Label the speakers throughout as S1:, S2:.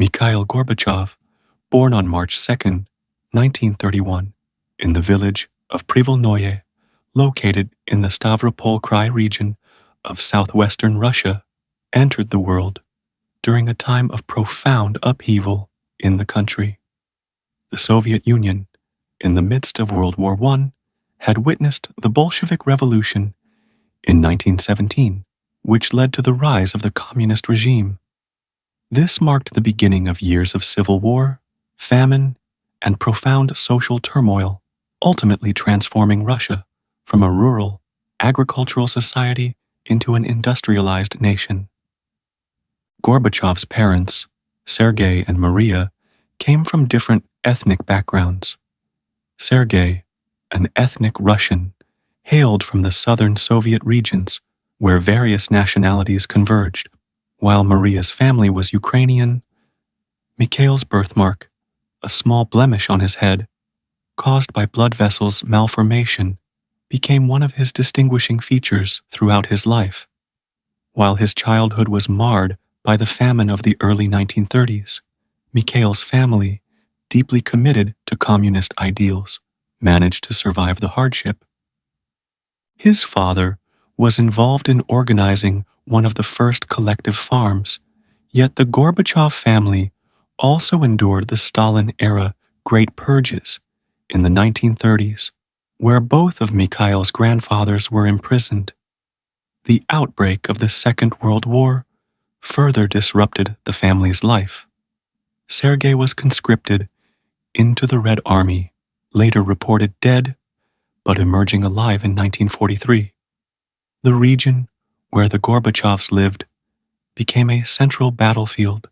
S1: Mikhail Gorbachev, born on March 2, 1931, in the village of Privolnoye, located in the Stavropol Krai region of southwestern Russia, entered the world during a time of profound upheaval in the country. The Soviet Union, in the midst of World War I, had witnessed the Bolshevik Revolution in 1917, which led to the rise of the communist regime. This marked the beginning of years of civil war, famine, and profound social turmoil, ultimately transforming Russia from a rural, agricultural society into an industrialized nation. Gorbachev's parents, Sergei and Maria, came from different ethnic backgrounds. Sergei, an ethnic Russian, hailed from the southern Soviet regions where various nationalities converged, while Maria's family was Ukrainian. Mikhail's birthmark, a small blemish on his head, caused by blood vessels malformation, became one of his distinguishing features throughout his life. While his childhood was marred by the famine of the early 1930s, Mikhail's family, deeply committed to communist ideals, managed to survive the hardship. His father was involved in organizing one of the first collective farms, yet the Gorbachev family also endured the Stalin-era Great Purges in the 1930s, where both of Mikhail's grandfathers were imprisoned. The outbreak of the Second World War further disrupted the family's life. Sergei was conscripted into the Red Army, later reported dead, but emerging alive in 1943. The region where the Gorbachevs lived became a central battlefield,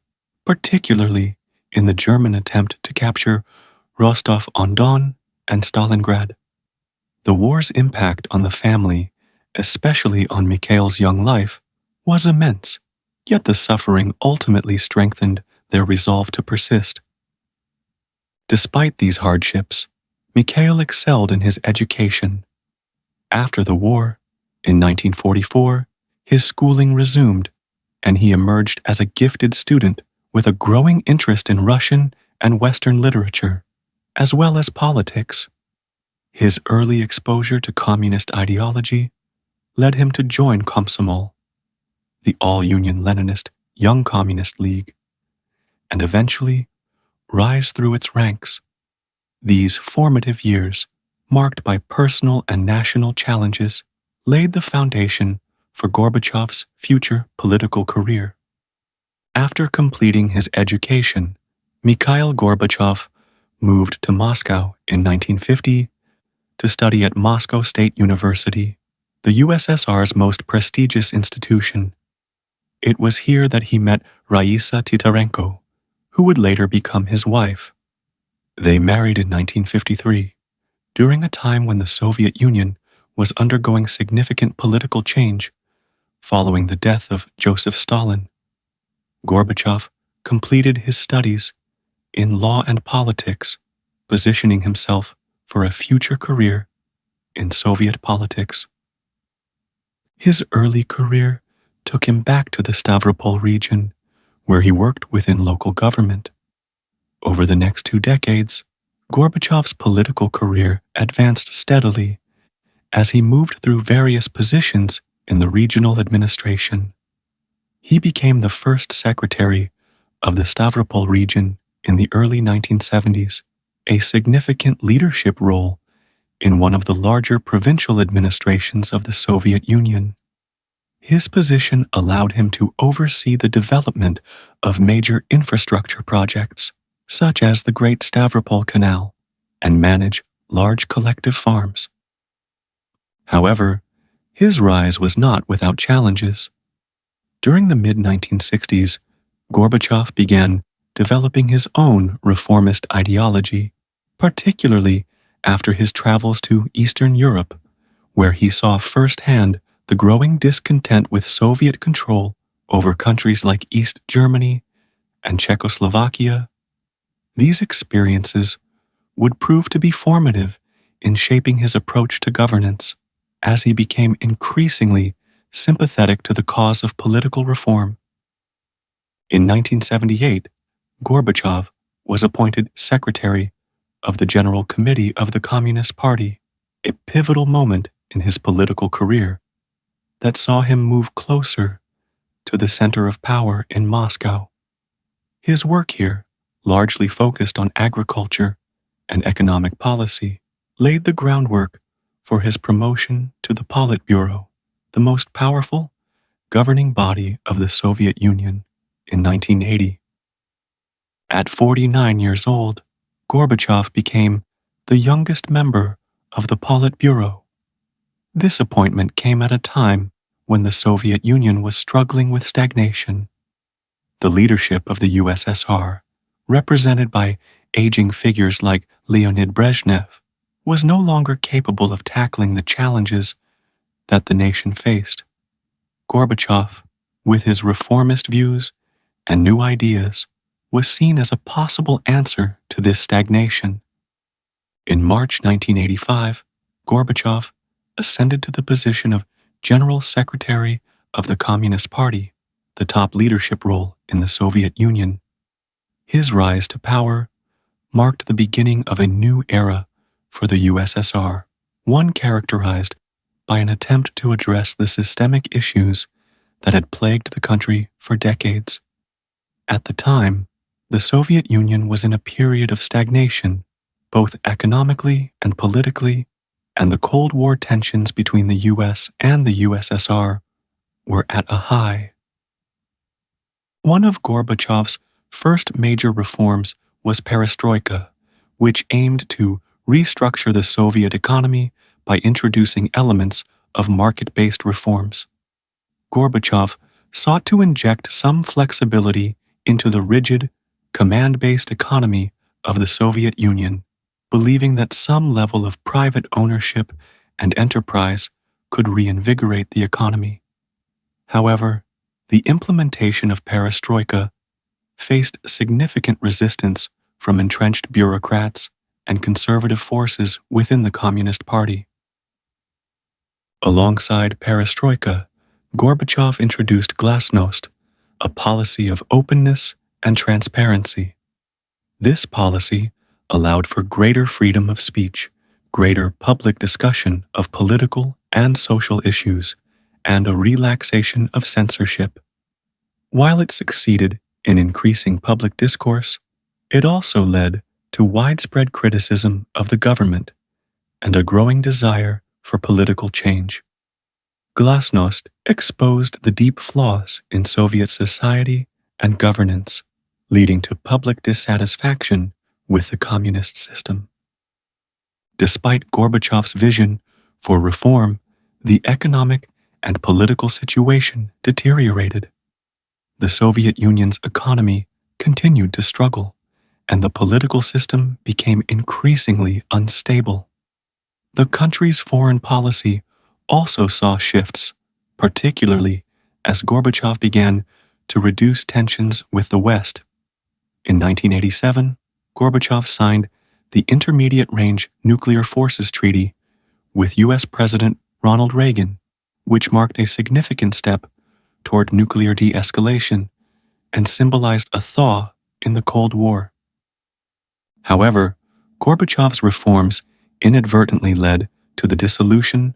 S1: particularly in the German attempt to capture Rostov-on-Don and Stalingrad. The war's impact on the family, especially on Mikhail's young life, was immense, yet the suffering ultimately strengthened their resolve to persist. Despite these hardships, Mikhail excelled in his education. After the war, in 1944, his schooling resumed, and he emerged as a gifted student with a growing interest in Russian and Western literature, as well as politics. His early exposure to communist ideology led him to join Komsomol, the all-Union Leninist Young Communist League, and eventually rise through its ranks. These formative years, marked by personal and national challenges, laid the foundation for Gorbachev's future political career. After completing his education, Mikhail Gorbachev moved to Moscow in 1950 to study at Moscow State University, the USSR's most prestigious institution. It was here that he met Raisa Titarenko, who would later become his wife. They married in 1953, during a time when the Soviet Union was undergoing significant political change following the death of Joseph Stalin. Gorbachev completed his studies in law and politics, positioning himself for a future career in Soviet politics. His early career took him back to the Stavropol region, where he worked within local government. Over the next 2 decades, Gorbachev's political career advanced steadily as he moved through various positions in the regional administration. He became the first secretary of the Stavropol region in the early 1970s, a significant leadership role in one of the larger provincial administrations of the Soviet Union. His position allowed him to oversee the development of major infrastructure projects, such as the Great Stavropol Canal, and manage large collective farms. However, his rise was not without challenges. During the mid-1960s, Gorbachev began developing his own reformist ideology, particularly after his travels to Eastern Europe, where he saw firsthand the growing discontent with Soviet control over countries like East Germany and Czechoslovakia. These experiences would prove to be formative in shaping his approach to governance, as he became increasingly sympathetic to the cause of political reform. In 1978, Gorbachev was appointed secretary of the General Committee of the Communist Party, a pivotal moment in his political career that saw him move closer to the center of power in Moscow. His work here, largely focused on agriculture and economic policy, laid the groundwork for his promotion to the Politburo, the most powerful governing body of the Soviet Union, in 1980. At 49 years old, Gorbachev became the youngest member of the Politburo. This appointment came at a time when the Soviet Union was struggling with stagnation. The leadership of the USSR, represented by aging figures like Leonid Brezhnev, was no longer capable of tackling the challenges that the nation faced. Gorbachev, with his reformist views and new ideas, was seen as a possible answer to this stagnation. In March 1985, Gorbachev ascended to the position of General Secretary of the Communist Party, the top leadership role in the Soviet Union. His rise to power marked the beginning of a new era for the USSR, one characterized by an attempt to address the systemic issues that had plagued the country for decades. At the time, the Soviet Union was in a period of stagnation, both economically and politically, and the Cold War tensions between the US and the USSR were at a high. One of Gorbachev's first major reforms was perestroika, which aimed to restructure the Soviet economy by introducing elements of market-based reforms. Gorbachev sought to inject some flexibility into the rigid, command-based economy of the Soviet Union, believing that some level of private ownership and enterprise could reinvigorate the economy. However, the implementation of perestroika faced significant resistance from entrenched bureaucrats and conservative forces within the Communist Party. Alongside perestroika, Gorbachev introduced glasnost, a policy of openness and transparency. This policy allowed for greater freedom of speech, greater public discussion of political and social issues, and a relaxation of censorship. While it succeeded in increasing public discourse, it also led to widespread criticism of the government and a growing desire for political change. Glasnost exposed the deep flaws in Soviet society and governance, leading to public dissatisfaction with the communist system. Despite Gorbachev's vision for reform, the economic and political situation deteriorated. The Soviet Union's economy continued to struggle, and the political system became increasingly unstable. The country's foreign policy also saw shifts, particularly as Gorbachev began to reduce tensions with the West. In 1987, Gorbachev signed the Intermediate Range Nuclear Forces Treaty with U.S. President Ronald Reagan, which marked a significant step toward nuclear de-escalation and symbolized a thaw in the Cold War. However, Gorbachev's reforms inadvertently led to the dissolution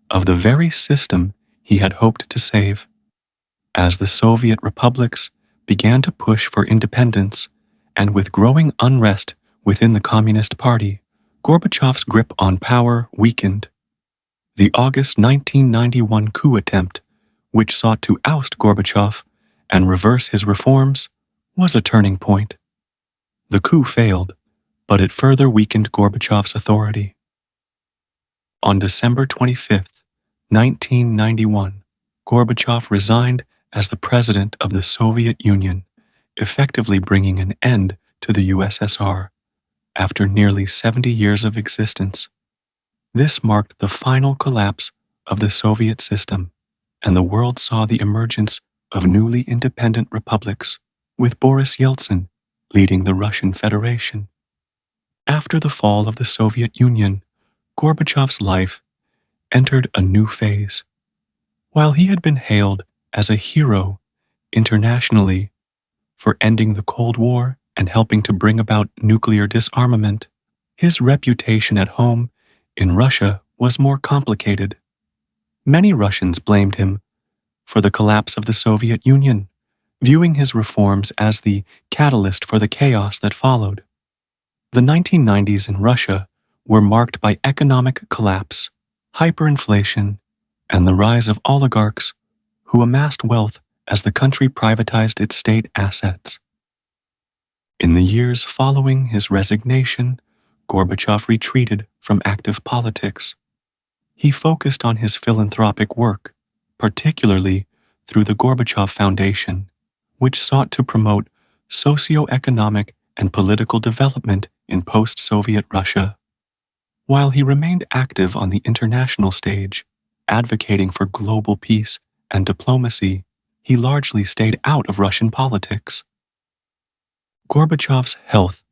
S1: of the very system he had hoped to save. As the Soviet republics began to push for independence, and with growing unrest within the Communist Party, Gorbachev's grip on power weakened. The August 1991 coup attempt, which sought to oust Gorbachev and reverse his reforms, was a turning point. The coup failed, but it further weakened Gorbachev's authority. On December 25, 1991, Gorbachev resigned as the president of the Soviet Union, effectively bringing an end to the USSR after nearly 70 years of existence. This marked the final collapse of the Soviet system, and the world saw the emergence of newly independent republics, with Boris Yeltsin leading the Russian Federation. After the fall of the Soviet Union, Gorbachev's life entered a new phase. While he had been hailed as a hero internationally for ending the Cold War and helping to bring about nuclear disarmament. His reputation at home in Russia was more complicated. Many Russians blamed him for the collapse of the Soviet Union, viewing his reforms as the catalyst for the chaos that followed. The 1990s in Russia were marked by economic collapse, hyperinflation, and the rise of oligarchs who amassed wealth as the country privatized its state assets. In the years following his resignation, Gorbachev retreated from active politics. He focused on his philanthropic work, particularly through the Gorbachev Foundation, which sought to promote socio-economic and political development in post-Soviet Russia. While he remained active on the international stage, advocating for global peace and diplomacy, he largely stayed out of Russian politics. Gorbachev's health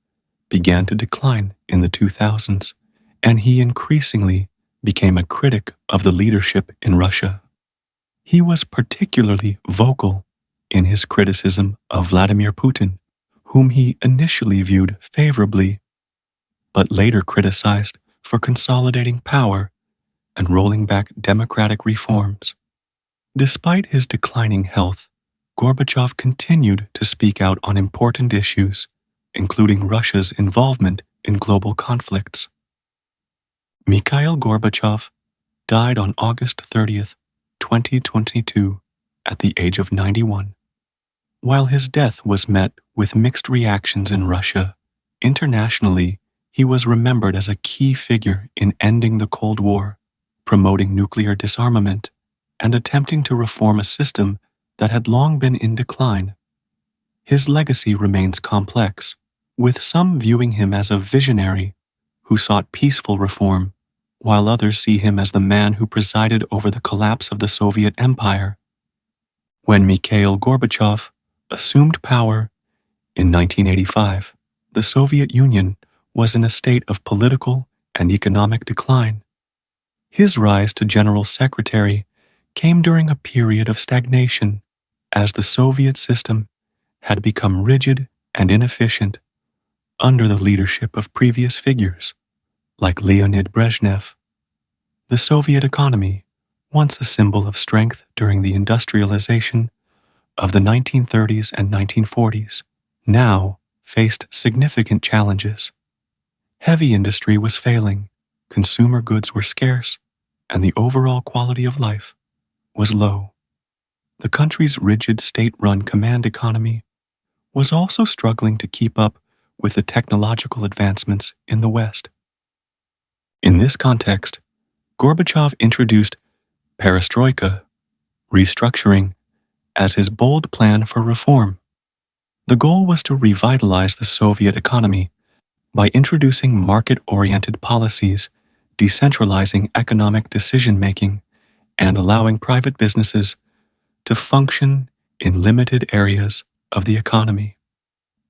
S1: began to decline in the 2000s, and he increasingly became a critic of the leadership in Russia. He was particularly vocal in his criticism of Vladimir Putin, whom he initially viewed favorably, but later criticized for consolidating power and rolling back democratic reforms. Despite his declining health, Gorbachev continued to speak out on important issues, including Russia's involvement in global conflicts. Mikhail Gorbachev died on August 30th, 2022, at the age of 91. While his death was met with mixed reactions in Russia, internationally, he was remembered as a key figure in ending the Cold War, promoting nuclear disarmament, and attempting to reform a system that had long been in decline. His legacy remains complex, with some viewing him as a visionary who sought peaceful reform, while others see him as the man who presided over the collapse of the Soviet Empire. When Mikhail Gorbachev assumed power in 1985, the Soviet Union was in a state of political and economic decline. His rise to General Secretary came during a period of stagnation, as the Soviet system had become rigid and inefficient under the leadership of previous figures, like Leonid Brezhnev. The Soviet economy, once a symbol of strength during the industrialization of the 1930s and 1940s, now faced significant challenges. Heavy industry was failing, consumer goods were scarce, and the overall quality of life was low. The country's rigid state-run command economy was also struggling to keep up with the technological advancements in the West. In this context, Gorbachev introduced perestroika, restructuring, as his bold plan for reform. The goal was to revitalize the Soviet economy by introducing market-oriented policies, decentralizing economic decision-making, and allowing private businesses to function in limited areas of the economy.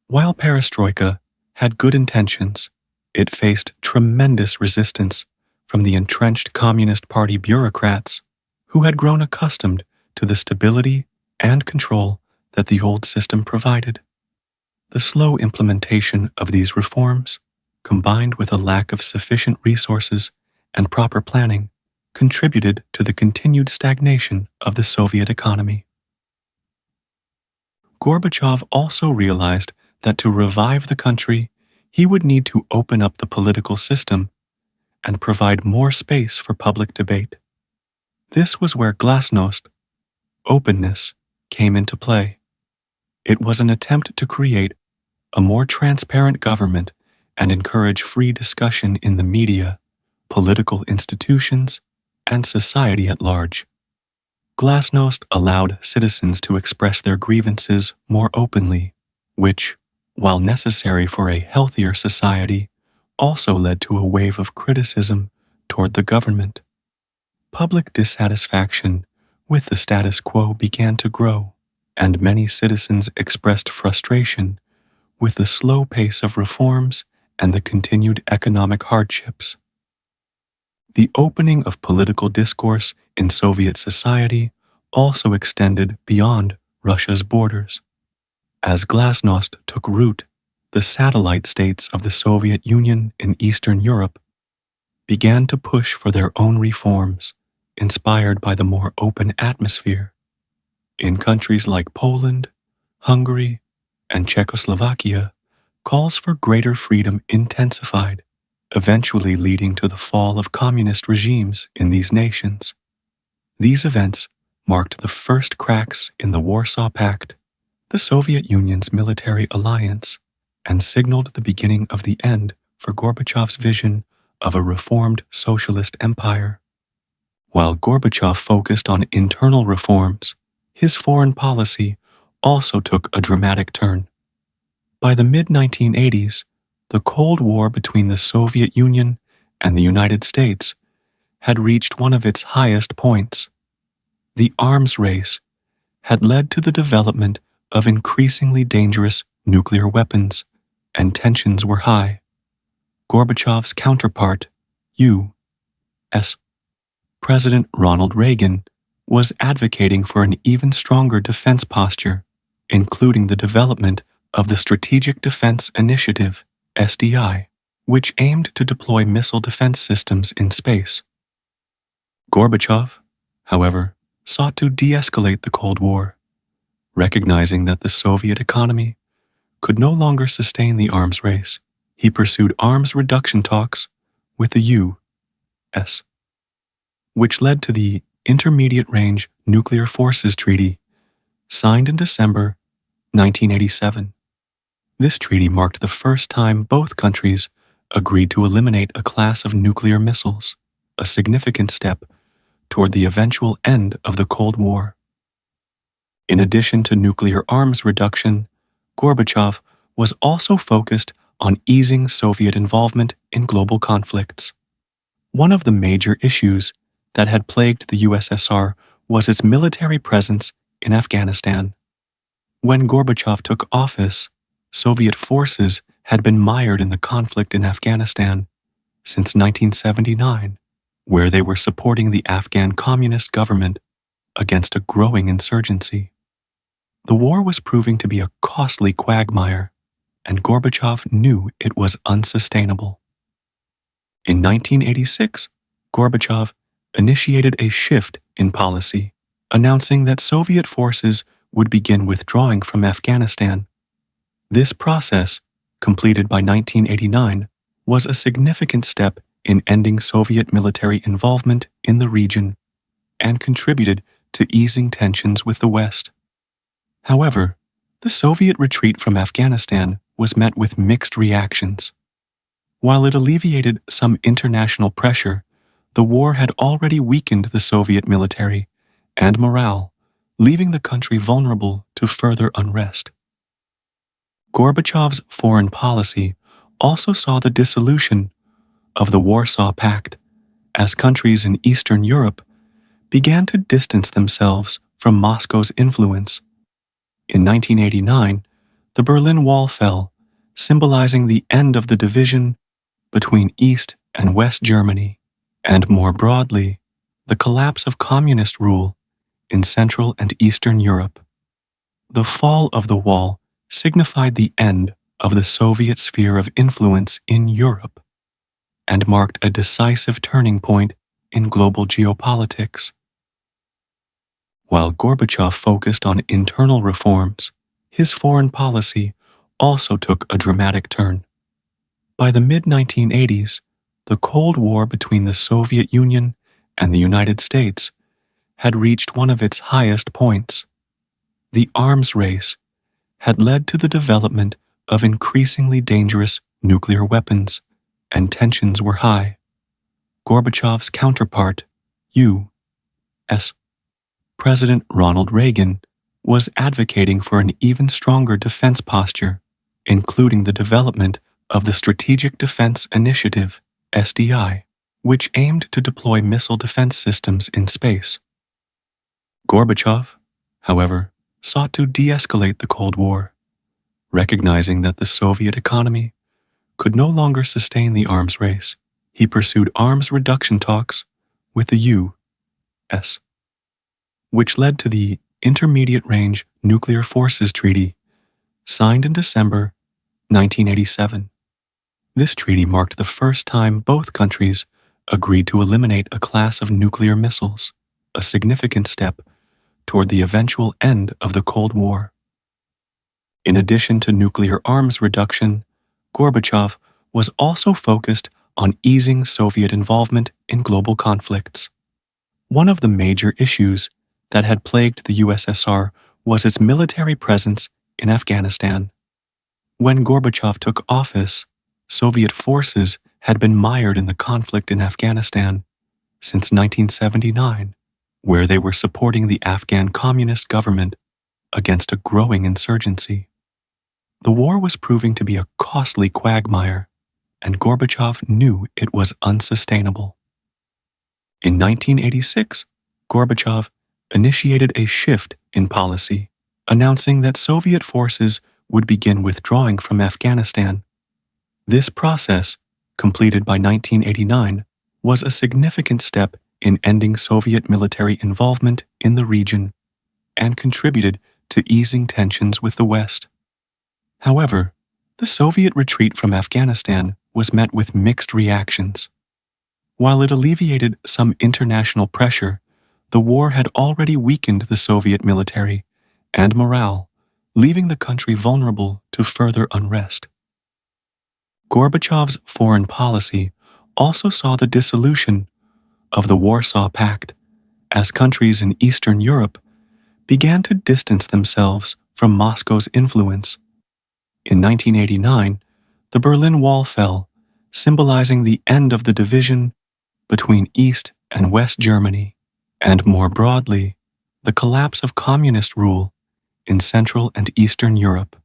S1: While perestroika had good intentions, it faced tremendous resistance from the entrenched Communist Party bureaucrats who had grown accustomed to the stability and control that the old system provided. The slow implementation of these reforms, combined with a lack of sufficient resources and proper planning, contributed to the continued stagnation of the Soviet economy. Gorbachev also realized that to revive the country, he would need to open up the political system and provide more space for public debate. This was where glasnost, openness, came into play. It was an attempt to create a more transparent government and encourage free discussion in the media, political institutions, and society at large. Glasnost allowed citizens to express their grievances more openly, which, while necessary for a healthier society, also led to a wave of criticism toward the government. Public dissatisfaction with the status quo began to grow, and many citizens expressed frustration with the slow pace of reforms and the continued economic hardships. The opening of political discourse in Soviet society also extended beyond Russia's borders. As glasnost took root, the satellite states of the Soviet Union in Eastern Europe began to push for their own reforms, inspired by the more open atmosphere. In countries like Poland, Hungary, and Czechoslovakia, calls for greater freedom intensified, eventually leading to the fall of communist regimes in these nations. These events marked the first cracks in the Warsaw Pact, the Soviet Union's military alliance, and signaled the beginning of the end for Gorbachev's vision of a reformed socialist empire. While Gorbachev focused on internal reforms, his foreign policy also took a dramatic turn. By the mid-1980s, the Cold War between the Soviet Union and the United States had reached one of its highest points. The arms race had led to the development of increasingly dangerous nuclear weapons, and tensions were high. Gorbachev's counterpart, U.S. President Ronald Reagan, was advocating for an even stronger defense posture, including the development of the Strategic Defense Initiative, SDI, which aimed to deploy missile defense systems in space. Gorbachev, however, sought to de-escalate the Cold War, recognizing that the Soviet economy could no longer sustain the arms race. He pursued arms reduction talks with the U.S., which led to the Intermediate Range Nuclear Forces Treaty, signed in December 1987. This treaty marked the first time both countries agreed to eliminate a class of nuclear missiles, a significant step toward the eventual end of the Cold War. In addition to nuclear arms reduction, Gorbachev was also focused on easing Soviet involvement in global conflicts. One of the major issues that had plagued the USSR was its military presence in Afghanistan. When Gorbachev took office, Soviet forces had been mired in the conflict in Afghanistan since 1979, where they were supporting the Afghan communist government against a growing insurgency. The war was proving to be a costly quagmire, and Gorbachev knew it was unsustainable. In 1986, Gorbachev initiated a shift in policy, announcing that Soviet forces would begin withdrawing from Afghanistan. This process, completed by 1989, was a significant step in ending Soviet military involvement in the region and contributed to easing tensions with the West. However, the Soviet retreat from Afghanistan was met with mixed reactions. While it alleviated some international pressure, the war had already weakened the Soviet military and morale, leaving the country vulnerable to further unrest. Gorbachev's foreign policy also saw the dissolution of the Warsaw Pact as countries in Eastern Europe began to distance themselves from Moscow's influence. In 1989, the Berlin Wall fell, symbolizing the end of the division between East and West Germany, and more broadly, the collapse of communist rule in Central and Eastern Europe. The fall of the wall signified the end of the Soviet sphere of influence in Europe and marked a decisive turning point in global geopolitics. While Gorbachev focused on internal reforms, his foreign policy also took a dramatic turn. By the mid-1980s, the Cold War between the Soviet Union and the United States had reached one of its highest points. The arms race had led to the development of increasingly dangerous nuclear weapons, and tensions were high. Gorbachev's counterpart, U.S. President Ronald Reagan, was advocating for an even stronger defense posture, including the development of the Strategic Defense Initiative, SDI, which aimed to deploy missile defense systems in space. Gorbachev, however, sought to de-escalate the Cold War, recognizing that the Soviet economy could no longer sustain the arms race. He pursued arms reduction talks with the U.S., which led to the Intermediate Range Nuclear Forces Treaty, signed in December 1987. This treaty marked the first time both countries agreed to eliminate a class of nuclear missiles, a significant step toward the eventual end of the Cold War. In addition to nuclear arms reduction, Gorbachev was also focused on easing Soviet involvement in global conflicts. One of the major issues that had plagued the USSR was its military presence in Afghanistan. When Gorbachev took office, Soviet forces had been mired in the conflict in Afghanistan since 1979, where they were supporting the Afghan communist government against a growing insurgency. The war was proving to be a costly quagmire, and Gorbachev knew it was unsustainable. In 1986, Gorbachev initiated a shift in policy, announcing that Soviet forces would begin withdrawing from Afghanistan. This process, completed by 1989, was a significant step in ending Soviet military involvement in the region and contributed to easing tensions with the West. However, the Soviet retreat from Afghanistan was met with mixed reactions. While it alleviated some international pressure, the war had already weakened the Soviet military and morale, leaving the country vulnerable to further unrest. Gorbachev's foreign policy also saw the dissolution of the Warsaw Pact as countries in Eastern Europe began to distance themselves from Moscow's influence. In 1989, the Berlin Wall fell, symbolizing the end of the division between East and West Germany, and more broadly, the collapse of communist rule in Central and Eastern Europe.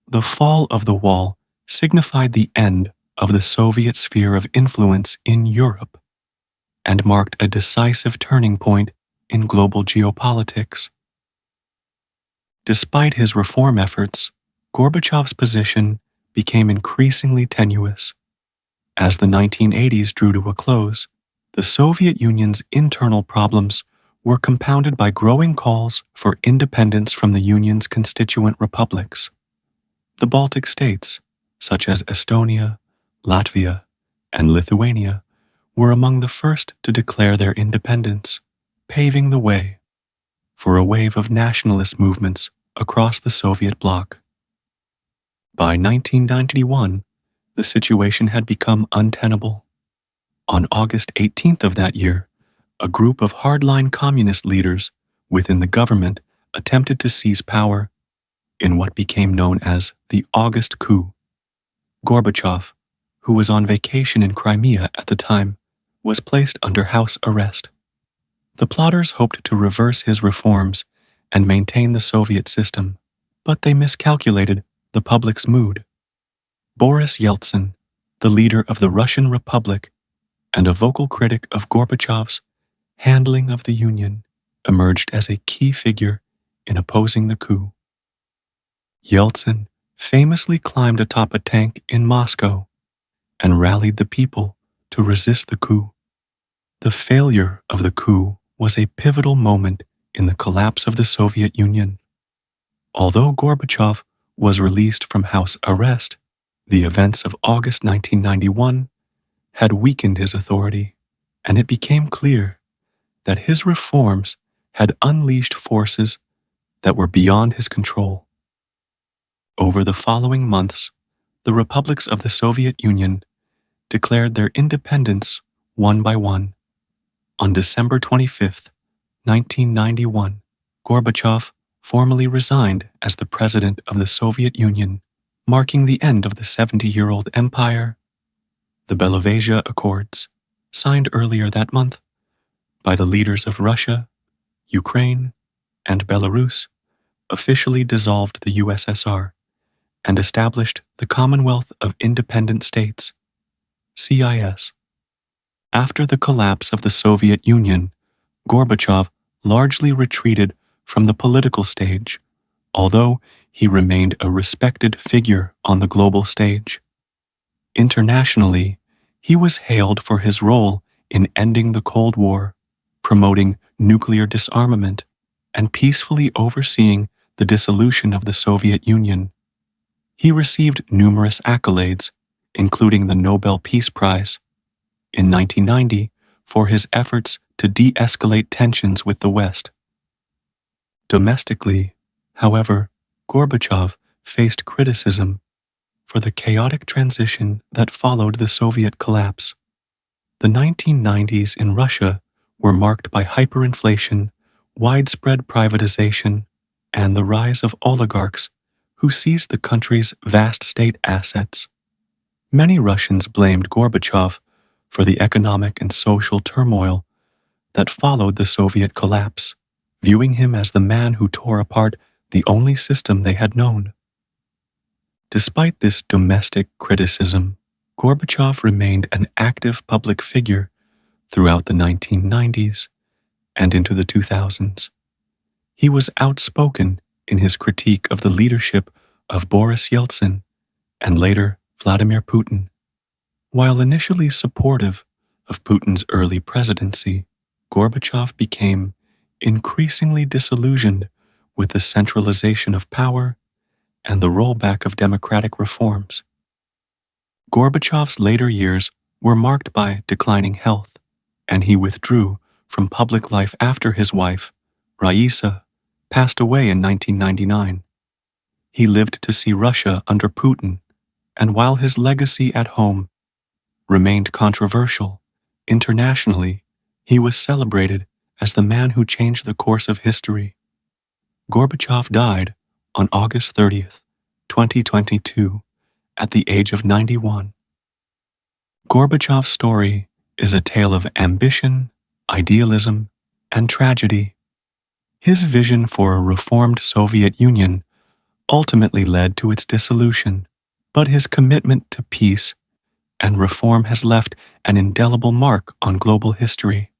S1: The fall of the wall signified the end of the Soviet sphere of influence in Europe and marked a decisive turning point in global geopolitics. Despite his reform efforts, Gorbachev's position became increasingly tenuous. As the 1980s drew to a close, the Soviet Union's internal problems were compounded by growing calls for independence from the Union's constituent republics. The Baltic states, such as Estonia, Latvia, and Lithuania, were among the first to declare their independence, paving the way for a wave of nationalist movements across the Soviet bloc. By 1991, the situation had become untenable. On August 18th of that year, a group of hardline communist leaders within the government attempted to seize power in what became known as the August coup. Gorbachev, who was on vacation in Crimea at the time, was placed under house arrest. The plotters hoped to reverse his reforms and maintain the Soviet system, but they miscalculated the public's mood. Boris Yeltsin, the leader of the Russian Republic and a vocal critic of Gorbachev's handling of the Union, emerged as a key figure in opposing the coup. Yeltsin famously climbed atop a tank in Moscow and rallied the people to resist the coup. The failure of the coup was a pivotal moment in the collapse of the Soviet Union. Although Gorbachev was released from house arrest, the events of August 1991 had weakened his authority, and it became clear that his reforms had unleashed forces that were beyond his control. Over the following months, the republics of the Soviet Union declared their independence one by one. On December 25, 1991, Gorbachev formally resigned as the president of the Soviet Union, marking the end of the 70-year-old empire. The Belovezha Accords, signed earlier that month by the leaders of Russia, Ukraine, and Belarus, officially dissolved the USSR and established the Commonwealth of Independent States, CIS. After the collapse of the Soviet Union, Gorbachev largely retreated from the political stage, although he remained a respected figure on the global stage. Internationally, he was hailed for his role in ending the Cold War, promoting nuclear disarmament, and peacefully overseeing the dissolution of the Soviet Union. He received numerous accolades, including the Nobel Peace Prize in 1990 for his efforts to de-escalate tensions with the West. Domestically, however, Gorbachev faced criticism for the chaotic transition that followed the Soviet collapse. The 1990s in Russia were marked by hyperinflation, widespread privatization, and the rise of oligarchs who seized the country's vast state assets. Many Russians blamed Gorbachev for the economic and social turmoil that followed the Soviet collapse, viewing him as the man who tore apart the only system they had known. Despite this domestic criticism, Gorbachev remained an active public figure throughout the 1990s and into the 2000s. He was outspoken in his critique of the leadership of Boris Yeltsin and later Vladimir Putin. While initially supportive of Putin's early presidency, Gorbachev became increasingly disillusioned with the centralization of power and the rollback of democratic reforms. Gorbachev's later years were marked by declining health, and he withdrew from public life after his wife, Raisa, passed away in 1999. He lived to see Russia under Putin, and while his legacy at home remained controversial, internationally, he was celebrated as the man who changed the course of history. Gorbachev died on August 30th, 2022, at the age of 91. Gorbachev's story is a tale of ambition, idealism, and tragedy. His vision for a reformed Soviet Union ultimately led to its dissolution, but his commitment to peace and reform has left an indelible mark on global history.